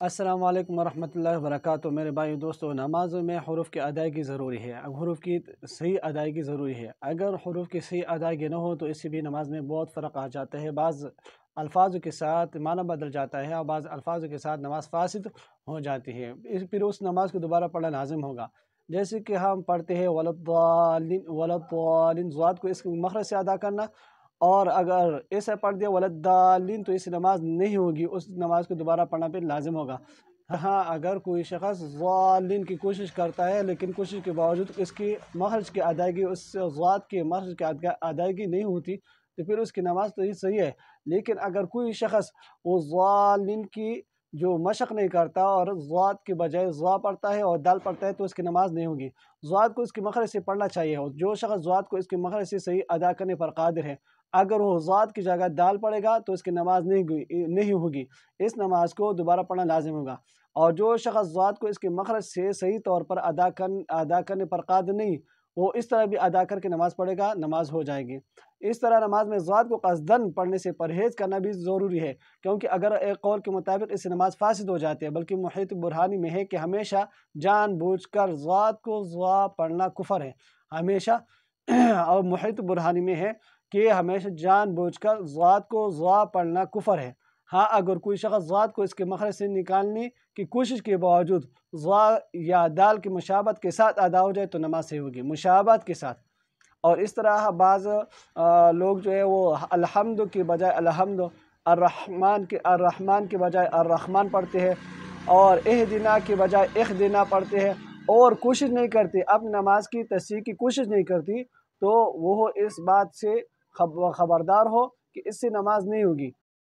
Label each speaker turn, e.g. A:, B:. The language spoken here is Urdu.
A: السلام علیکم ورحمۃ اللہ وبرکاتہ۔ میرے بھائی دوستوں، نمازوں میں حروف کی ادائیگی ضروری ہے۔ حروف کی صحیح ادائیگی ضروری ہے۔ اگر حروف کی صحیح ادائیگی نہ ہو تو اس سے بھی نماز میں بہت فرق آ جاتا ہے۔ بعض الفاظوں کے ساتھ معنی بدل جاتا ہے اور بعض الفاظوں کے ساتھ نماز فاسد ہو جاتی ہے، پھر اس نماز کو دوبارہ پڑھنا لازم ہوگا۔ جیسے کہ ہم پڑھتے ہیں ولضالین ولضالین، ضاد کو اس مخرج سے ادا کرنا، اور اگر ایسا پڑھ دیا ولدالین تو اس نماز نہیں ہوگی، اس نماز کو دوبارہ پڑھنا پھر لازم ہوگا۔ ہاں، اگر کوئی شخص ضالین کی کوشش کرتا ہے لیکن کوشش کے باوجود اس کی مخرج کی ادائیگی، اس ضاد کے مخرج کی ادائیگی نہیں ہوتی تو پھر اس کی نماز تو ہی صحیح ہے۔ لیکن اگر کوئی شخص وہ ضالین کی جو مشق نہیں کرتا اور ضاد کے بجائے ضا پڑھتا ہے اور دال پڑھتا ہے تو اس کی نماز نہیں ہوگی۔ ضاد کو اس کے مخرج سے پڑھنا چاہیے، اور جو شخص ضاد کو اس کے مخرج سے صحیح ادا کرنے پر قادر ہے، اگر وہ ضاد کی جگہ دال پڑھے گا تو اس کی نماز نہیں ہوگی، اس نماز کو دوبارہ پڑھنا لازم ہوگا۔ اور جو شخص ضاد کو اس کے مخرج سے صحیح طور پر ادا کرنے پر قادر نہیں، وہ اس طرح بھی ادا کر کے نماز پڑھے گا، نماز ہو جائے گی۔ اس طرح نماز میں ضاد کو قصدن پڑھنے سے پرہیز کرنا بھی ضروری ہے، کیونکہ اگر ایک قول کے مطابق اس سے نماز فاسد ہو جاتی ہے، بلکہ محیط برہانی میں ہے کہ ہمیشہ جان بوجھ کر ضاد کو ضا پڑھنا کفر ہے، ہمیشہ اور محیط برہانی میں ہے کہ ہمیشہ جان بوجھ کر ضاد کو ضا پڑھنا کفر ہے۔ ہاں، اگر کوئی شخص ضاد کو اس کے مخرج سے نکالنے کی کوشش کے باوجود ضا یا دال کی مشابہت کے ساتھ ادا ہو جائے تو نماز صحیح ہوگی، مشابہت کے ساتھ۔ اور اس طرح بعض لوگ جو ہے وہ الحمد کی بجائے الحمد، الرحمن کے بجائے الرحمن پڑھتے ہیں، اور اہدنا کے بجائے اہدنا پڑھتے ہیں، اور کوشش نہیں کرتے، اپنی نماز کی تصحیح کی کوشش نہیں کرتی، تو وہ اس بات سے خبردار ہو کہ اس سے نماز نہیں ہوگی۔